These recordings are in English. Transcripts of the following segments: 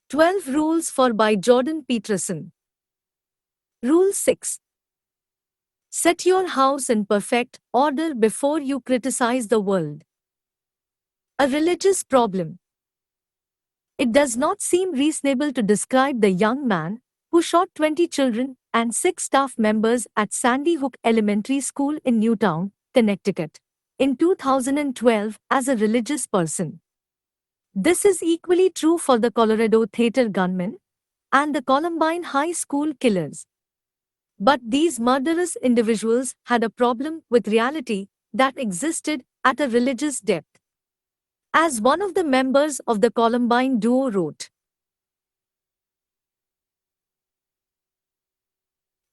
12 Rules for by Jordan Peterson. Rule 6. Set your house in perfect order before you criticize the world. A religious problem. It does not seem reasonable to describe the young man who shot 20 children and 6 staff members at Sandy Hook Elementary School in Newtown, Connecticut, in 2012 as a religious person. This is equally true for the Colorado theater gunmen and the Columbine High School killers. But these murderous individuals had a problem with reality that existed at a religious depth. As one of the members of the Columbine duo wrote,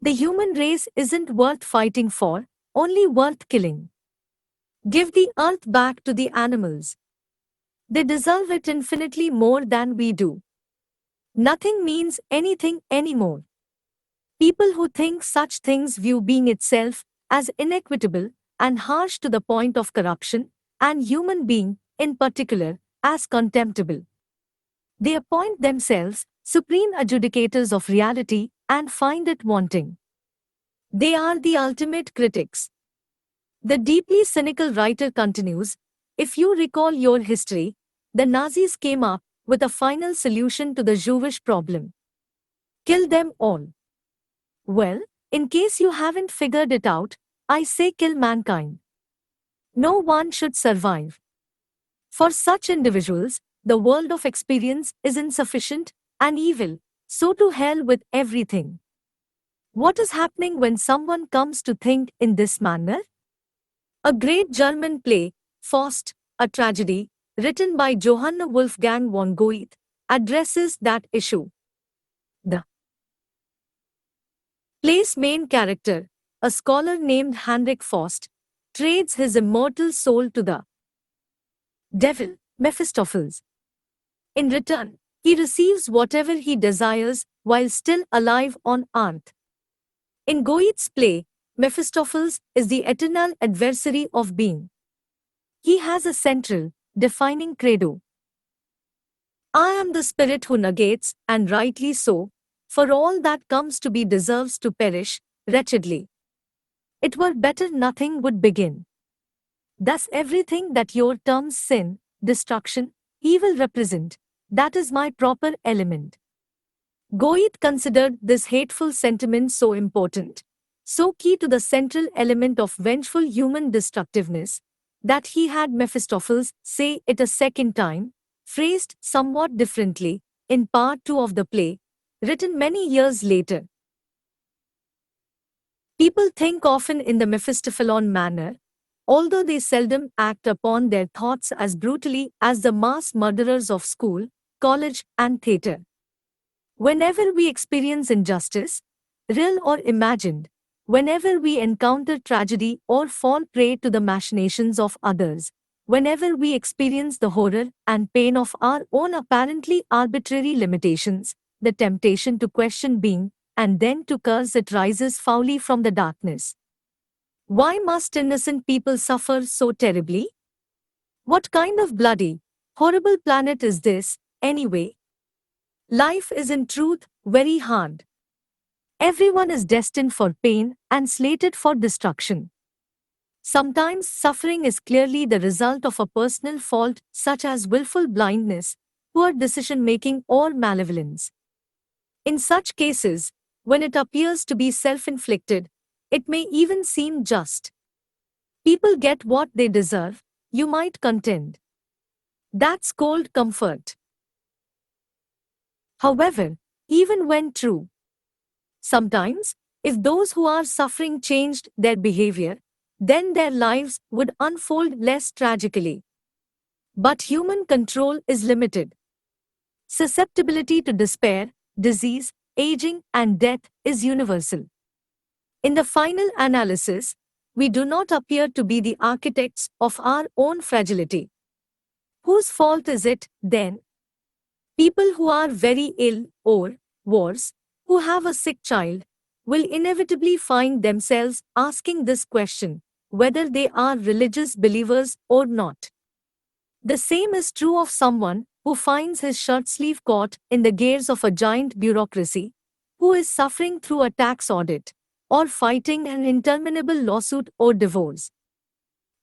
"The human race isn't worth fighting for, only worth killing. Give the earth back to the animals. They deserve it infinitely more than we do. Nothing means anything anymore." People who think such things view being itself as inequitable and harsh to the point of corruption, and human being, in particular, as contemptible. They appoint themselves supreme adjudicators of reality and find it wanting. They are the ultimate critics. The deeply cynical writer continues, "If you recall your history, the Nazis came up with a final solution to the Jewish problem. Kill them all. Well, in case you haven't figured it out, I say kill mankind. No one should survive." For such individuals, the world of experience is insufficient and evil, so to hell with everything. What is happening when someone comes to think in this manner? A great German play, Faust, a tragedy, written by Johann Wolfgang von Goethe, addresses that issue. The play's main character, a scholar named Heinrich Faust, trades his immortal soul to the devil, Mephistopheles. In return, he receives whatever he desires while still alive on earth. In Goethe's play, Mephistopheles is the eternal adversary of being. He has a central, defining credo. "I am the spirit who negates, and rightly so, for all that comes to be deserves to perish, wretchedly. It were better nothing would begin." Thus everything that your terms sin, destruction, evil represent, that is my proper element. Goethe considered this hateful sentiment so important, so key to the central element of vengeful human destructiveness, that he had Mephistopheles say it a second time, phrased somewhat differently, in part 2 of the play, written many years later. People think often in the Mephistophelian manner, although they seldom act upon their thoughts as brutally as the mass murderers of school, college, and theater. Whenever we experience injustice, real or imagined, whenever we encounter tragedy or fall prey to the machinations of others, whenever we experience the horror and pain of our own apparently arbitrary limitations, the temptation to question being, and then to curse it rises foully from the darkness. Why must innocent people suffer so terribly? What kind of bloody, horrible planet is this, anyway? Life is in truth very hard. Everyone is destined for pain and slated for destruction. Sometimes suffering is clearly the result of a personal fault such as willful blindness, poor decision-making or malevolence. In such cases, when it appears to be self-inflicted, it may even seem just. People get what they deserve, you might contend. That's cold comfort. However, even when true, sometimes, if those who are suffering changed their behavior, then their lives would unfold less tragically. But human control is limited. Susceptibility to despair, disease, aging, and death is universal. In the final analysis, we do not appear to be the architects of our own fragility. Whose fault is it, then? People who are very ill, or, worse, who have a sick child, will inevitably find themselves asking this question, whether they are religious believers or not. The same is true of someone who finds his shirt sleeve caught in the gears of a giant bureaucracy, who is suffering through a tax audit, or fighting an interminable lawsuit or divorce.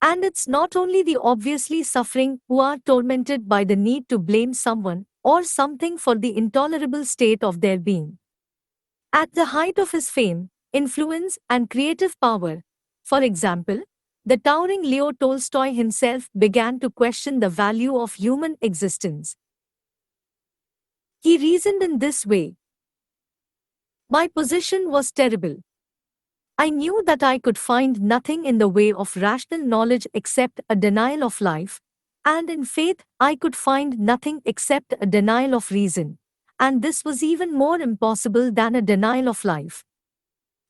And it's not only the obviously suffering who are tormented by the need to blame someone or something for the intolerable state of their being. At the height of his fame, influence, and creative power, for example, the towering Leo Tolstoy himself began to question the value of human existence. He reasoned in this way: my position was terrible. I knew that I could find nothing in the way of rational knowledge except a denial of life, and in faith I could find nothing except a denial of reason, and this was even more impossible than a denial of life.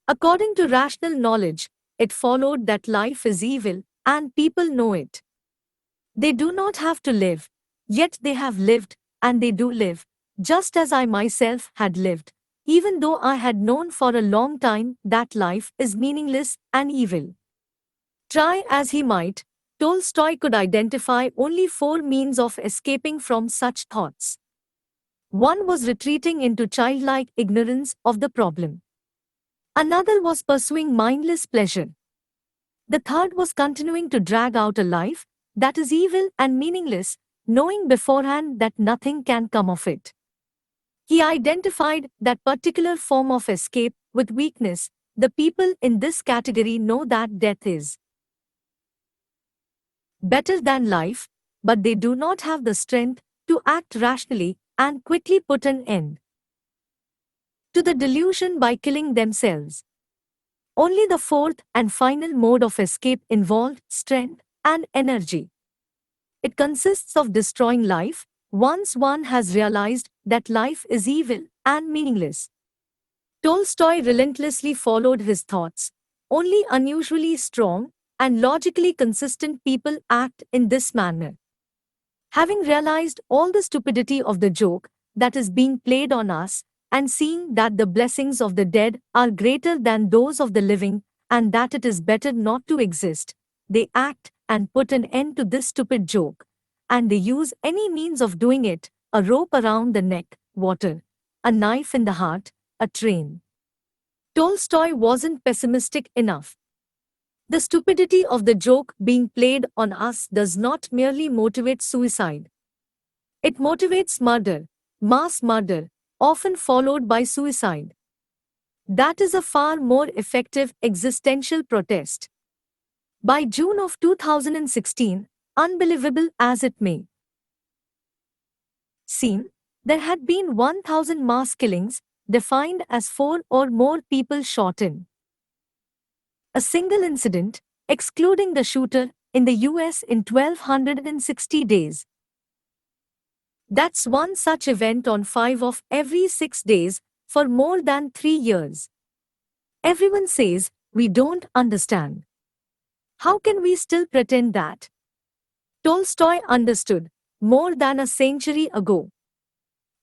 According to rational knowledge, it followed that life is evil, and people know it. They do not have to live, yet they have lived, and they do live, just as I myself had lived, even though I had known for a long time that life is meaningless and evil. Try as he might, Tolstoy could identify only four means of escaping from such thoughts. One was retreating into childlike ignorance of the problem. Another was pursuing mindless pleasure. The third was continuing to drag out a life that is evil and meaningless, knowing beforehand that nothing can come of it. He identified that particular form of escape with weakness. The people in this category know that death is better than life, but they do not have the strength to act rationally and quickly put an end to the delusion by killing themselves. Only the fourth and final mode of escape involved strength and energy. It consists of destroying life once one has realized that life is evil and meaningless. Tolstoy relentlessly followed his thoughts. Only unusually strong and logically consistent people act in this manner. Having realized all the stupidity of the joke that is being played on us, and seeing that the blessings of the dead are greater than those of the living, and that it is better not to exist, they act and put an end to this stupid joke. And they use any means of doing it: a rope around the neck, water, a knife in the heart, a train. Tolstoy wasn't pessimistic enough. The stupidity of the joke being played on us does not merely motivate suicide. It motivates murder, mass murder, often followed by suicide. That is a far more effective existential protest. By June of 2016, unbelievable as it may seem, there had been 1,000 mass killings, defined as 4 or more people shot in a single incident, excluding the shooter, in the US in 1,260 days. That's one such event on 5 of every 6 days, for more than 3 years. Everyone says, we don't understand. How can we still pretend that? Tolstoy understood, more than a century ago.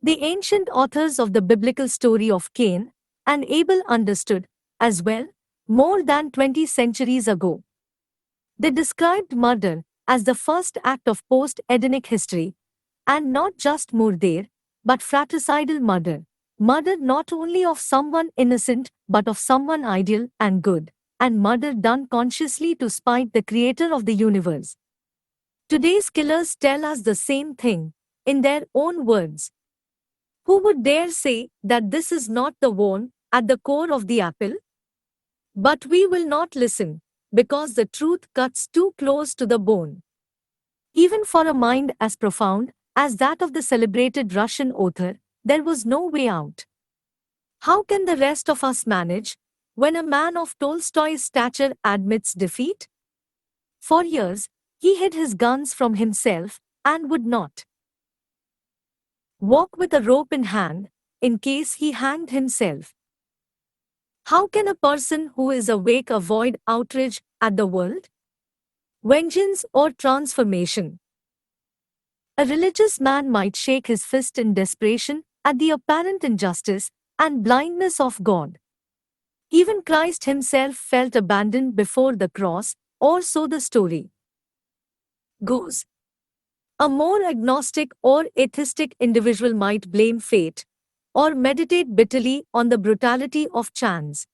The ancient authors of the biblical story of Cain and Abel understood, as well, more than 20 centuries ago. They described murder as the first act of post-Edenic history, and not just murder, but fratricidal murder. Murder not only of someone innocent, but of someone ideal and good, and murder done consciously to spite the creator of the universe. Today's killers tell us the same thing, in their own words. Who would dare say that this is not the worm at the core of the apple? But we will not listen, because the truth cuts too close to the bone. Even for a mind as profound as that of the celebrated Russian author, there was no way out. How can the rest of us manage, when a man of Tolstoy's stature admits defeat? For years, he hid his guns from himself, and would not walk with a rope in hand, in case he hanged himself. How can a person who is awake avoid outrage at the world, vengeance, or transformation? A religious man might shake his fist in desperation at the apparent injustice and blindness of God. Even Christ himself felt abandoned before the cross, or so the story goes. A more agnostic or atheistic individual might blame fate or meditate bitterly on the brutality of chance.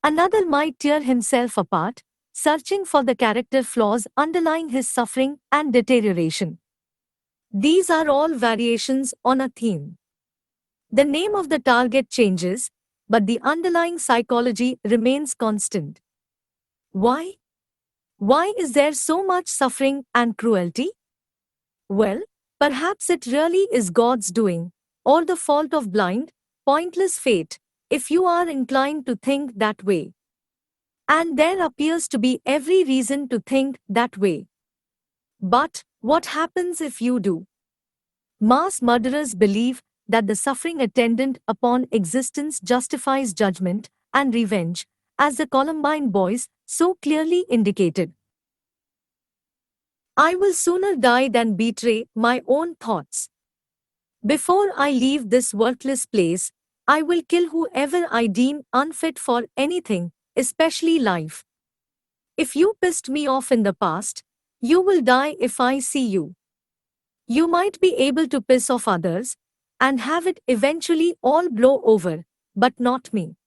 Another might tear himself apart, searching for the character flaws underlying his suffering and deterioration. These are all variations on a theme. The name of the target changes, but the underlying psychology remains constant. Why? Why is there so much suffering and cruelty? Well, perhaps it really is God's doing, or the fault of blind, pointless fate, if you are inclined to think that way. And there appears to be every reason to think that way. But what happens if you do? Mass murderers believe that the suffering attendant upon existence justifies judgment and revenge, as the Columbine boys so clearly indicated. I will sooner die than betray my own thoughts. Before I leave this worthless place, I will kill whoever I deem unfit for anything, especially life. If you pissed me off in the past, you will die if I see you. You might be able to piss off others and have it eventually all blow over, but not me.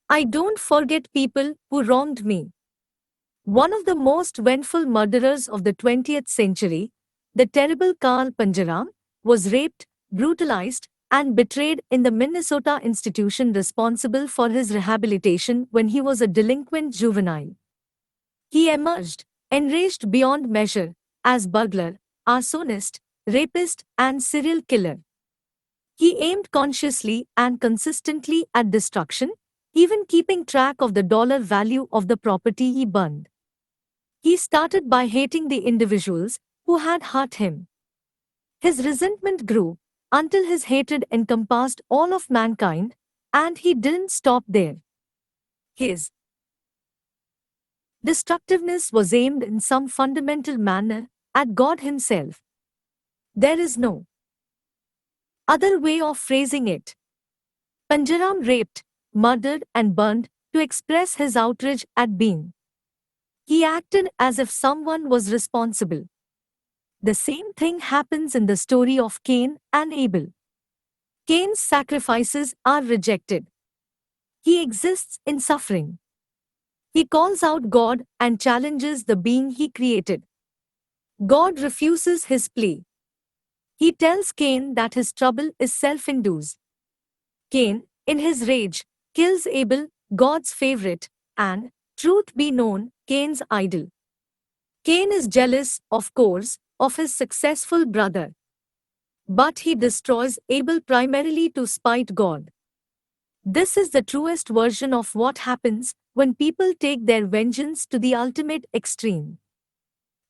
I don't forget people who wronged me. One of the most vengeful murderers of the 20th century, the terrible Karl Panjaram, was raped, brutalized, and betrayed in the Minnesota institution responsible for his rehabilitation when he was a delinquent juvenile. He emerged, enraged beyond measure, as burglar, arsonist, rapist, and serial killer. He aimed consciously and consistently at destruction, even keeping track of the dollar value of the property he burned. He started by hating the individuals who had hurt him. His resentment grew until his hatred encompassed all of mankind, and he didn't stop there. His destructiveness was aimed in some fundamental manner at God Himself. There is no other way of phrasing it. Panjaram raped, murdered, and burned to express his outrage at being. He acted as if someone was responsible. The same thing happens in the story of Cain and Abel. Cain's sacrifices are rejected. He exists in suffering. He calls out God and challenges the being he created. God refuses his plea. He tells Cain that his trouble is self-induced. Cain, in his rage, kills Abel, God's favorite, and, truth be known, Cain's idol. Cain is jealous, of course, of his successful brother. But he destroys Abel primarily to spite God. This is the truest version of what happens when people take their vengeance to the ultimate extreme.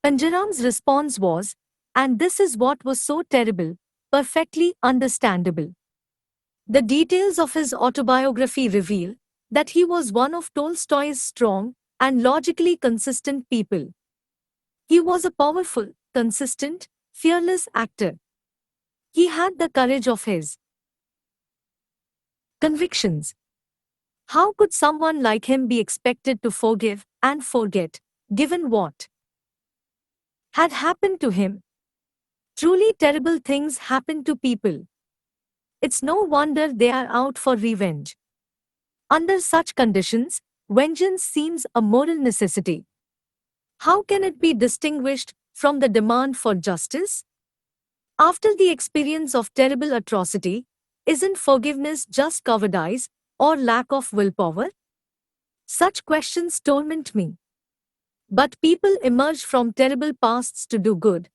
Panjaram's response was, and this is what was so terrible, perfectly understandable. The details of his autobiography reveal that he was one of Tolstoy's strong and logically consistent people. He was a powerful, consistent, fearless actor. He had the courage of his convictions. How could someone like him be expected to forgive and forget, given what had happened to him? Truly terrible things happen to people. It's no wonder they are out for revenge. Under such conditions, vengeance seems a moral necessity. How can it be distinguished from the demand for justice? After the experience of terrible atrocity, isn't forgiveness just cowardice or lack of willpower? Such questions torment me. But people emerge from terrible pasts to do good,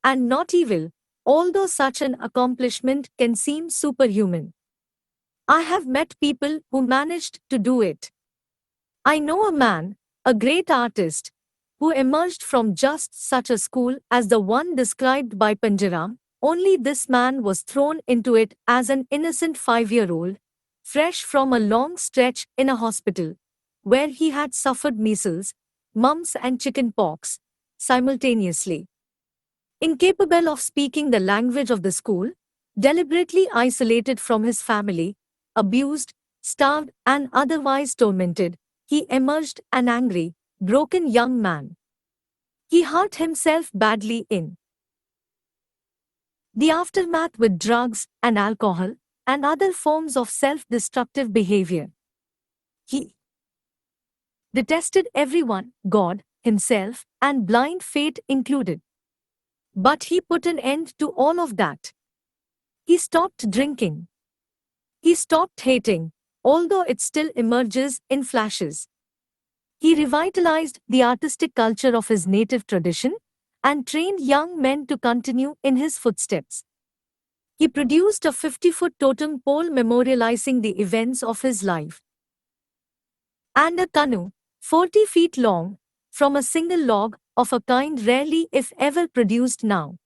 and not evil, although such an accomplishment can seem superhuman. I have met people who managed to do it. I know a man, a great artist, who emerged from just such a school as the one described by Panjaram, only this man was thrown into it as an innocent 5-year-old, fresh from a long stretch in a hospital, where he had suffered measles, mumps and chicken pox, simultaneously. Incapable of speaking the language of the school, deliberately isolated from his family, abused, starved and otherwise tormented, he emerged an angry, broken young man. He hurt himself badly in The aftermath with drugs and alcohol and other forms of self-destructive behavior. He detested everyone, God, himself, and blind fate included. But he put an end to all of that. He stopped drinking. He stopped hating, although it still emerges in flashes. He revitalized the artistic culture of his native tradition and trained young men to continue in his footsteps. He produced a 50-foot totem pole memorializing the events of his life, and a canoe, 40 feet long, from a single log of a kind rarely if ever produced now.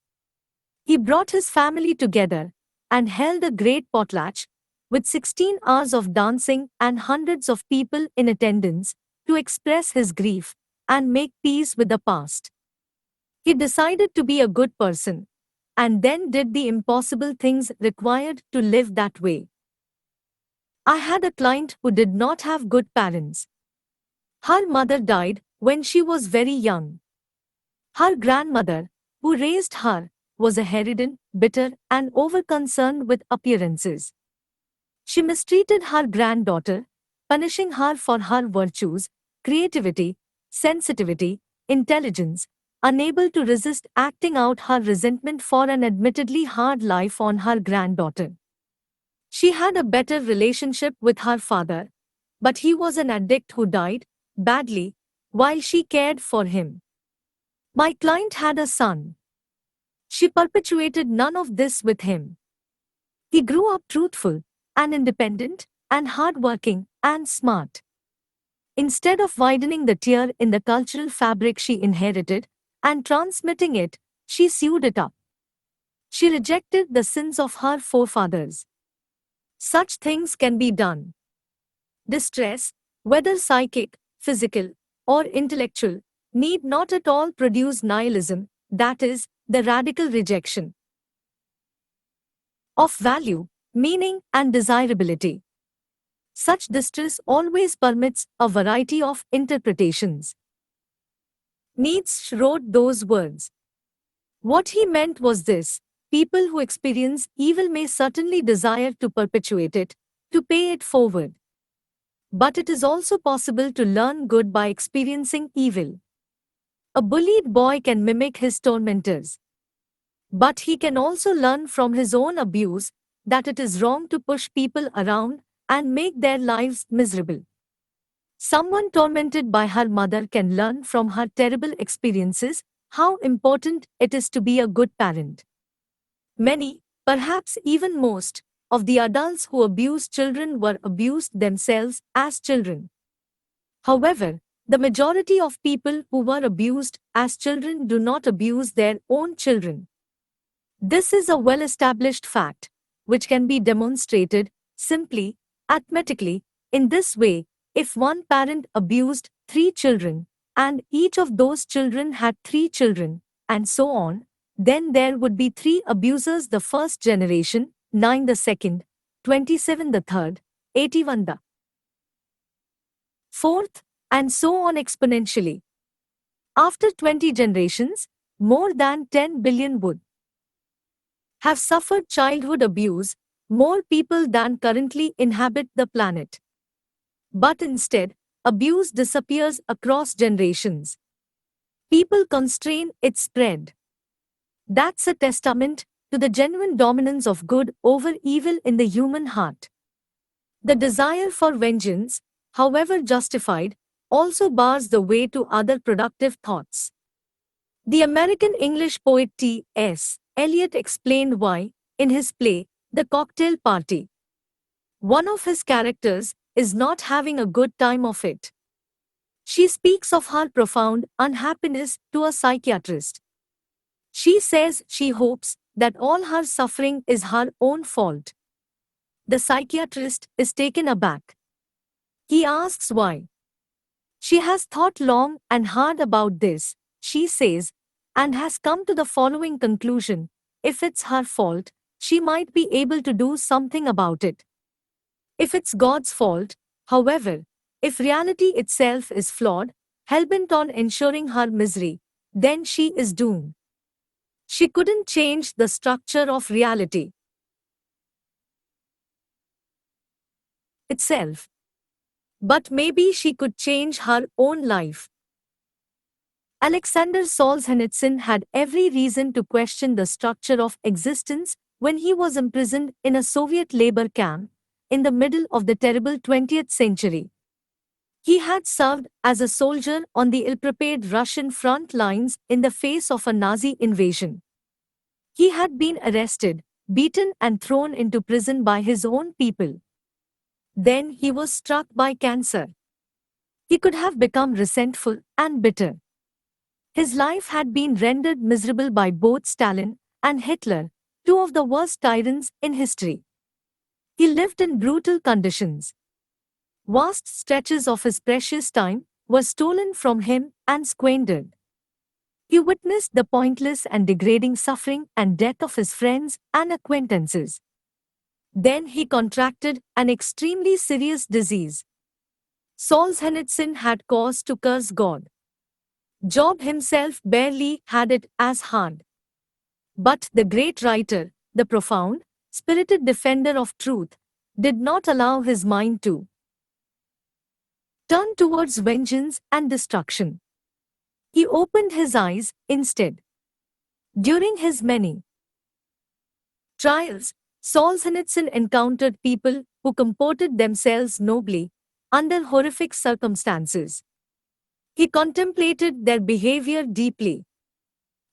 He brought his family together and held a great potlatch with 16 hours of dancing and hundreds of people in attendance to express his grief and make peace with the past. He decided to be a good person and then did the impossible things required to live that way. I had a client who did not have good parents. Her mother died when she was very young. Her grandmother, who raised her, was a harridan, bitter, and overconcerned with appearances. She mistreated her granddaughter, punishing her for her virtues, creativity, sensitivity, intelligence, unable to resist acting out her resentment for an admittedly hard life on her granddaughter. She had a better relationship with her father, but he was an addict who died, badly, while she cared for him. My client had a son. She perpetuated none of this with him. He grew up truthful, and independent, and hardworking, and smart. Instead of widening the tear in the cultural fabric she inherited, and transmitting it, she sewed it up. She rejected the sins of her forefathers. Such things can be done. Distress, whether psychic, physical, or intellectual, need not at all produce nihilism, that is, the radical rejection of value, meaning, and desirability. Such distress always permits a variety of interpretations. Nietzsche wrote those words. What he meant was this: people who experience evil may certainly desire to perpetuate it, to pay it forward. But it is also possible to learn good by experiencing evil. A bullied boy can mimic his tormentors. But he can also learn from his own abuse that it is wrong to push people around and make their lives miserable. Someone tormented by her mother can learn from her terrible experiences how important it is to be a good parent. Many, perhaps even most, of the adults who abuse children were abused themselves as children. However, the majority of people who were abused as children do not abuse their own children. This is a well-established fact, which can be demonstrated simply, arithmetically, in this way: if one parent abused 3 children, and each of those children had 3 children, and so on, then there would be 3 abusers the first generation, 9 the second, 27 the third, 81 the fourth, and so on exponentially. After 20 generations, more than 10 billion would have suffered childhood abuse, more people than currently inhabit the planet. But instead, abuse disappears across generations. People constrain its spread. That's a testament to the genuine dominance of good over evil in the human heart. The desire for vengeance, however justified, also bars the way to other productive thoughts. The American English poet T.S. Eliot explained why, in his play, The Cocktail Party, one of his characters is not having a good time of it. She speaks of her profound unhappiness to a psychiatrist. She says she hopes that all her suffering is her own fault. The psychiatrist is taken aback. He asks why. She has thought long and hard about this, she says, and has come to the following conclusion: if it's her fault, she might be able to do something about it. If it's God's fault, however, if reality itself is flawed, hellbent on ensuring her misery, then she is doomed. She couldn't change the structure of reality itself, but maybe she could change her own life. Alexander Solzhenitsyn had every reason to question the structure of existence when he was imprisoned in a Soviet labor camp in the middle of the terrible 20th century. He had served as a soldier on the ill-prepared Russian front lines in the face of a Nazi invasion. He had been arrested, beaten and thrown into prison by his own people. Then he was struck by cancer. He could have become resentful and bitter. His life had been rendered miserable by both Stalin and Hitler, two of the worst tyrants in history. He lived in brutal conditions. Vast stretches of his precious time were stolen from him and squandered. He witnessed the pointless and degrading suffering and death of his friends and acquaintances. Then he contracted an extremely serious disease. Solzhenitsyn had cause to curse God. Job himself barely had it as hard. But the great writer, the profound, spirited defender of truth, did not allow his mind to turn towards vengeance and destruction. He opened his eyes instead. During his many trials, Solzhenitsyn encountered people who comported themselves nobly under horrific circumstances. He contemplated their behavior deeply.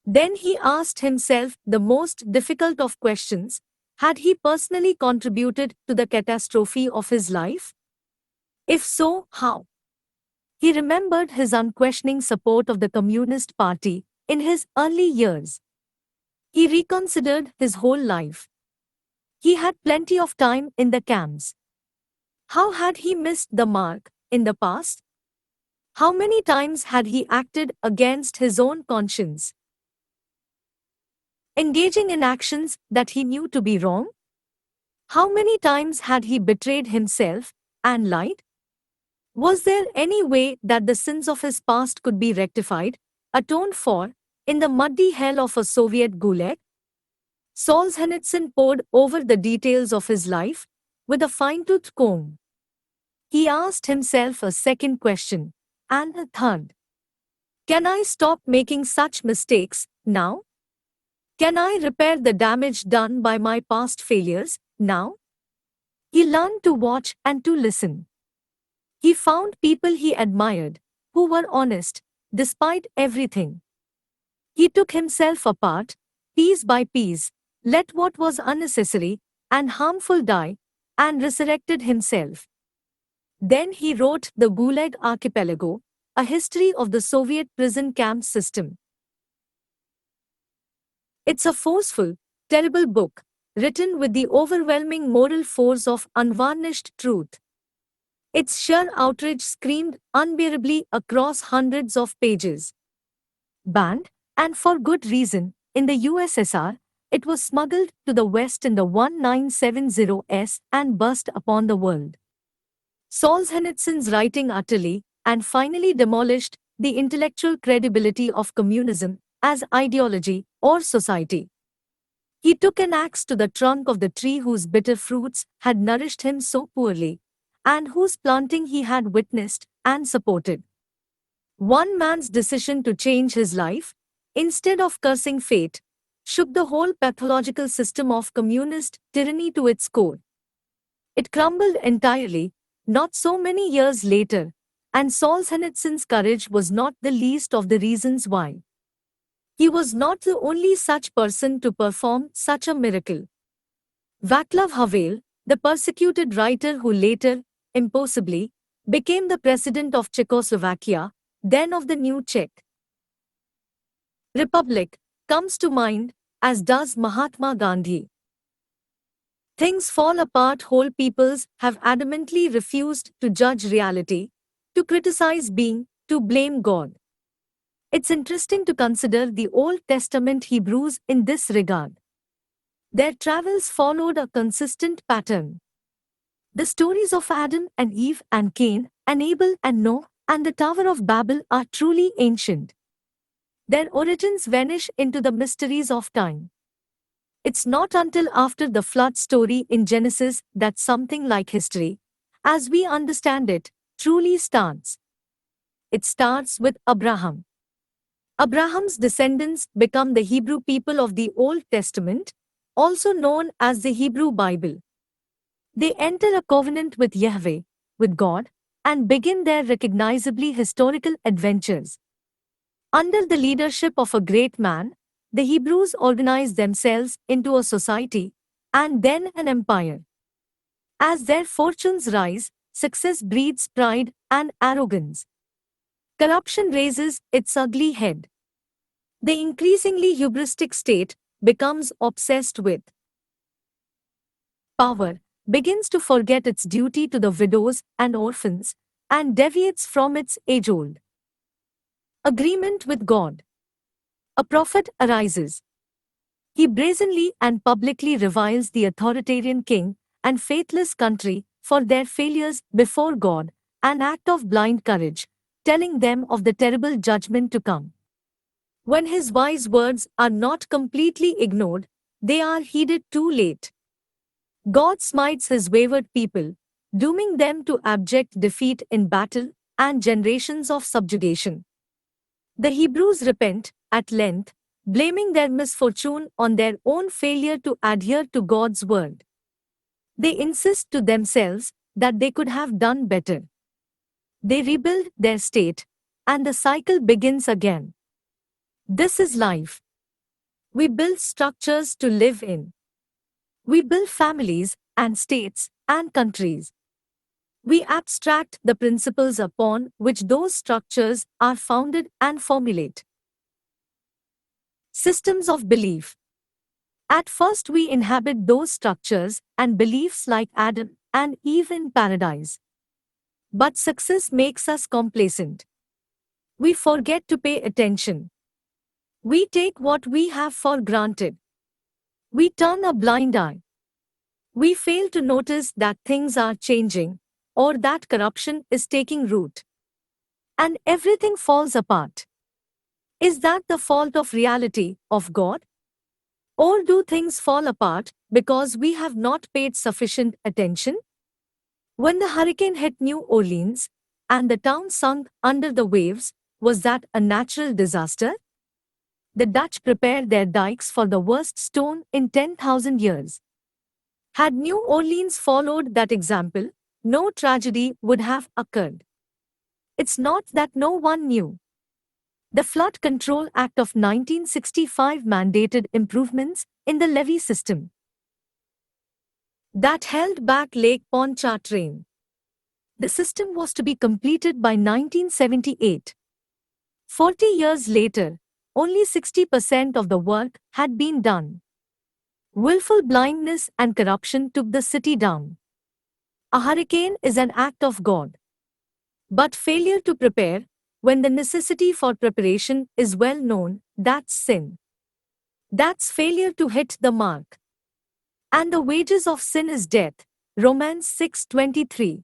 Then he asked himself the most difficult of questions: had he personally contributed to the catastrophe of his life? If so, how? He remembered his unquestioning support of the Communist Party in his early years. He reconsidered his whole life. He had plenty of time in the camps. How had he missed the mark in the past? How many times had he acted against his own conscience, engaging in actions that he knew to be wrong? How many times had he betrayed himself and lied? Was there any way that the sins of his past could be rectified, atoned for, in the muddy hell of a Soviet gulag? Solzhenitsyn pored over the details of his life with a fine-toothed comb. He asked himself a second question, and a third. Can I stop making such mistakes now? Can I repair the damage done by my past failures now? He learned to watch and to listen. He found people he admired, who were honest, despite everything. He took himself apart, piece by piece, let what was unnecessary and harmful die, and resurrected himself. Then he wrote The Gulag Archipelago, a history of the Soviet prison camp system. It's a forceful, terrible book, written with the overwhelming moral force of unvarnished truth. Its sheer outrage screamed unbearably across hundreds of pages. Banned, and for good reason, in the USSR, it was smuggled to the West in the 1970s and burst upon the world. Solzhenitsyn's writing utterly and finally demolished the intellectual credibility of communism as ideology or society. He took an axe to the trunk of the tree whose bitter fruits had nourished him so poorly, and whose planting he had witnessed and supported. One man's decision to change his life, instead of cursing fate, shook the whole pathological system of communist tyranny to its core. It crumbled entirely, not so many years later, and Solzhenitsyn's courage was not the least of the reasons why. He was not the only such person to perform such a miracle. Václav Havel, the persecuted writer who later, impossibly, became the president of Czechoslovakia, then of the new Czech Republic, comes to mind, as does Mahatma Gandhi. Things fall apart. Whole peoples have adamantly refused to judge reality, to criticize being, to blame God. It's interesting to consider the Old Testament Hebrews in this regard. Their travels followed a consistent pattern. The stories of Adam and Eve and Cain and Abel and Noah and the Tower of Babel are truly ancient. Their origins vanish into the mysteries of time. It's not until after the flood story in Genesis that something like history, as we understand it, truly starts. It starts with Abraham. Abraham's descendants become the Hebrew people of the Old Testament, also known as the Hebrew Bible. They enter a covenant with Yahweh, with God, and begin their recognizably historical adventures. Under the leadership of a great man, the Hebrews organize themselves into a society and then an empire. As their fortunes rise, success breeds pride and arrogance. Corruption raises its ugly head. The increasingly hubristic state becomes obsessed with power, begins to forget its duty to the widows and orphans, and deviates from its age old agreement with God. A prophet arises. He brazenly and publicly reviles the authoritarian king and faithless country for their failures before God, an act of blind courage, telling them of the terrible judgment to come. When his wise words are not completely ignored, they are heeded too late. God smites his wayward people, dooming them to abject defeat in battle and generations of subjugation. The Hebrews repent, at length, blaming their misfortune on their own failure to adhere to God's word. They insist to themselves that they could have done better. They rebuild their state, and the cycle begins again. This is life. We build structures to live in. We build families and states and countries. We abstract the principles upon which those structures are founded and formulate systems of belief. At first, we inhabit those structures and beliefs like Adam and Eve in paradise. But success makes us complacent. We forget to pay attention. We take what we have for granted. We turn a blind eye. We fail to notice that things are changing or that corruption is taking root. And everything falls apart. Is that the fault of reality, of God? Or do things fall apart because we have not paid sufficient attention? When the hurricane hit New Orleans and the town sunk under the waves, was that a natural disaster? The Dutch prepared their dikes for the worst storm in 10,000 years. Had New Orleans followed that example, no tragedy would have occurred. It's not that no one knew. The Flood Control Act of 1965 mandated improvements in the levee system that held back Lake Pontchartrain. The system was to be completed by 1978. 40 years later, only 60% of the work had been done. Willful blindness and corruption took the city down. A hurricane is an act of God. But failure to prepare, when the necessity for preparation is well known, that's sin. That's failure to hit the mark. And the wages of sin is death. Romans 6:23.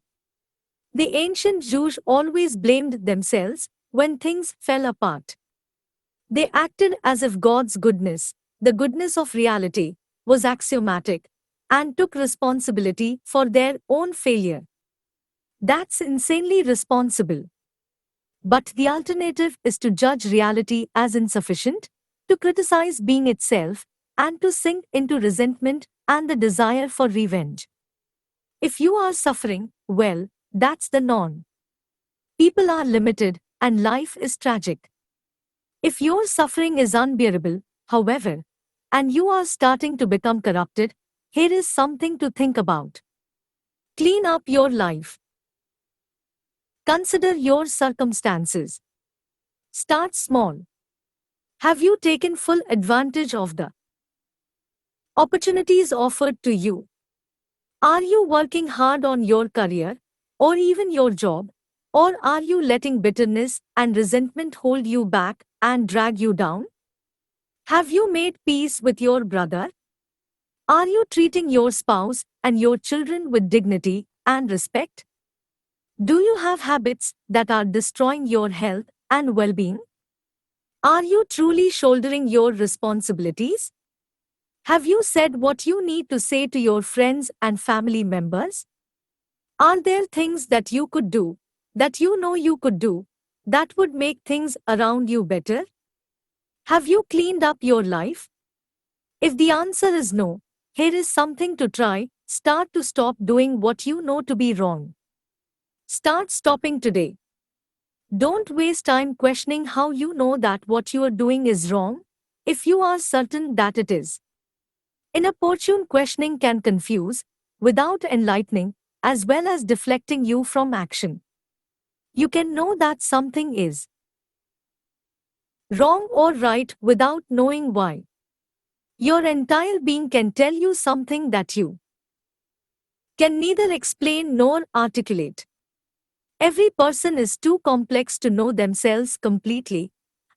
The ancient Jews always blamed themselves when things fell apart. They acted as if God's goodness, the goodness of reality, was axiomatic, and took responsibility for their own failure. That's insanely responsible. But the alternative is to judge reality as insufficient, to criticize being itself, and to sink into resentment and the desire for revenge. If you are suffering, well, that's the norm. People are limited, and life is tragic. If your suffering is unbearable, however, and you are starting to become corrupted, here is something to think about. Clean up your life. Consider your circumstances. Start small. Have you taken full advantage of the opportunities offered to you? Are you working hard on your career, or even your job, or are you letting bitterness and resentment hold you back and drag you down? Have you made peace with your brother? Are you treating your spouse and your children with dignity and respect? Do you have habits that are destroying your health and well-being? Are you truly shouldering your responsibilities? Have you said what you need to say to your friends and family members? Are there things that you could do, that you know you could do, that would make things around you better? Have you cleaned up your life? If the answer is no, here is something to try. Start to stop doing what you know to be wrong. Start stopping today. Don't waste time questioning how you know that what you are doing is wrong, if you are certain that it is. Inopportune questioning can confuse, without enlightening, as well as deflecting you from action. You can know that something is wrong or right without knowing why. Your entire being can tell you something that you can neither explain nor articulate. Every person is too complex to know themselves completely,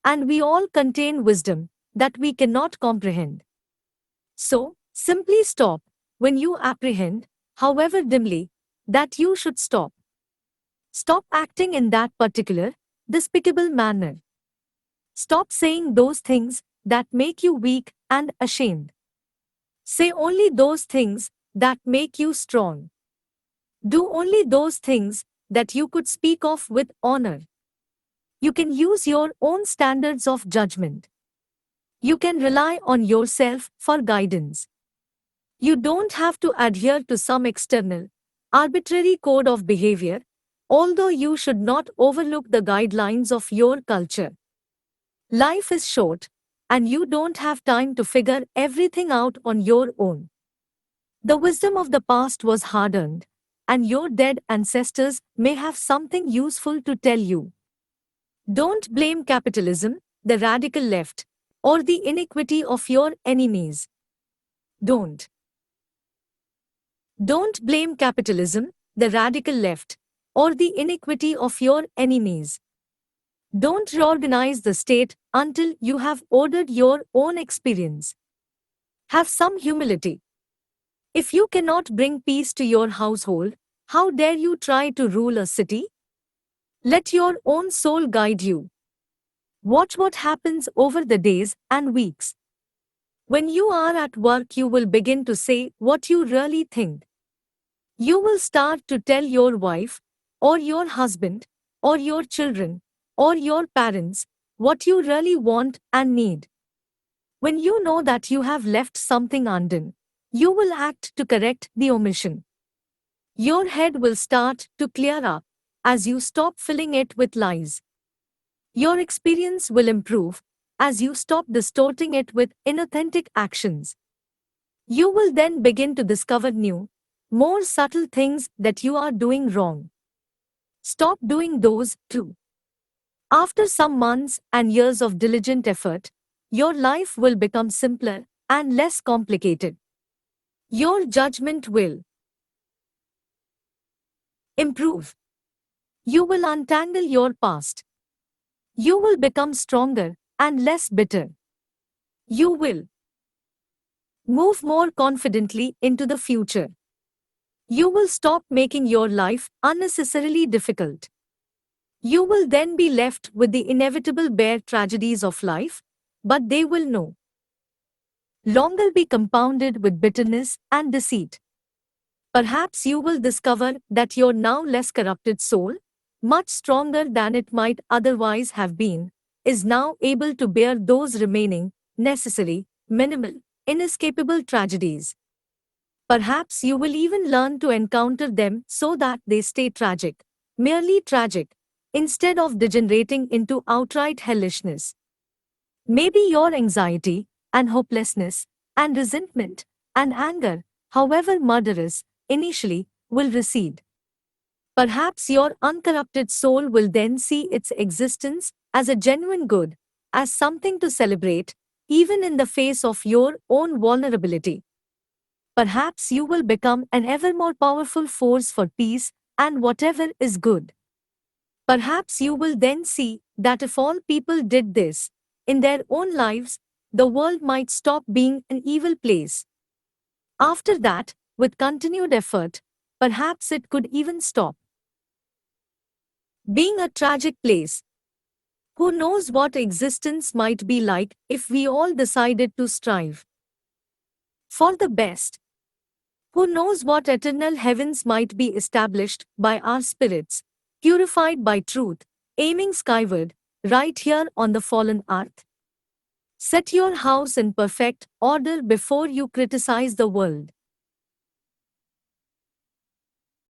and we all contain wisdom that we cannot comprehend. So, simply stop when you apprehend, however dimly, that you should stop. Stop acting in that particular, despicable manner. Stop saying those things that make you weak and ashamed. Say only those things that make you strong. Do only those things that you could speak of with honor. You can use your own standards of judgment. You can rely on yourself for guidance. You don't have to adhere to some external, arbitrary code of behavior, although you should not overlook the guidelines of your culture. Life is short, and you don't have time to figure everything out on your own. The wisdom of the past was hard earned, and your dead ancestors may have something useful to tell you. Don't blame capitalism, the radical left, or the iniquity of your enemies. Don't. Don't blame capitalism, the radical left, or the iniquity of your enemies. Don't reorganize the state until you have ordered your own experience. Have some humility. If you cannot bring peace to your household, how dare you try to rule a city? Let your own soul guide you. Watch what happens over the days and weeks. When you are at work, you will begin to say what you really think. You will start to tell your wife, or your husband, or your children, or your parents, what you really want and need. When you know that you have left something undone, you will act to correct the omission. Your head will start to clear up as you stop filling it with lies. Your experience will improve as you stop distorting it with inauthentic actions. You will then begin to discover new, more subtle things that you are doing wrong. Stop doing those too. After some months and years of diligent effort, your life will become simpler and less complicated. Your judgment will improve. You will untangle your past. You will become stronger and less bitter. You will move more confidently into the future. You will stop making your life unnecessarily difficult. You will then be left with the inevitable bare tragedies of life, but they will no longer be compounded with bitterness and deceit. Perhaps you will discover that your now less corrupted soul, much stronger than it might otherwise have been, is now able to bear those remaining, necessary, minimal, inescapable tragedies. Perhaps you will even learn to encounter them so that they stay tragic, merely tragic, instead of degenerating into outright hellishness. Maybe your anxiety, and hopelessness, and resentment, and anger, however murderous, initially, will recede. Perhaps your uncorrupted soul will then see its existence as a genuine good, as something to celebrate, even in the face of your own vulnerability. Perhaps you will become an ever more powerful force for peace and whatever is good. Perhaps you will then see that if all people did this in their own lives, the world might stop being an evil place. After that, with continued effort, perhaps it could even stop being a tragic place. Who knows what existence might be like if we all decided to strive for the best? Who knows what eternal heavens might be established by our spirits, purified by truth, aiming skyward, right here on the fallen earth? Set your house in perfect order before you criticize the world.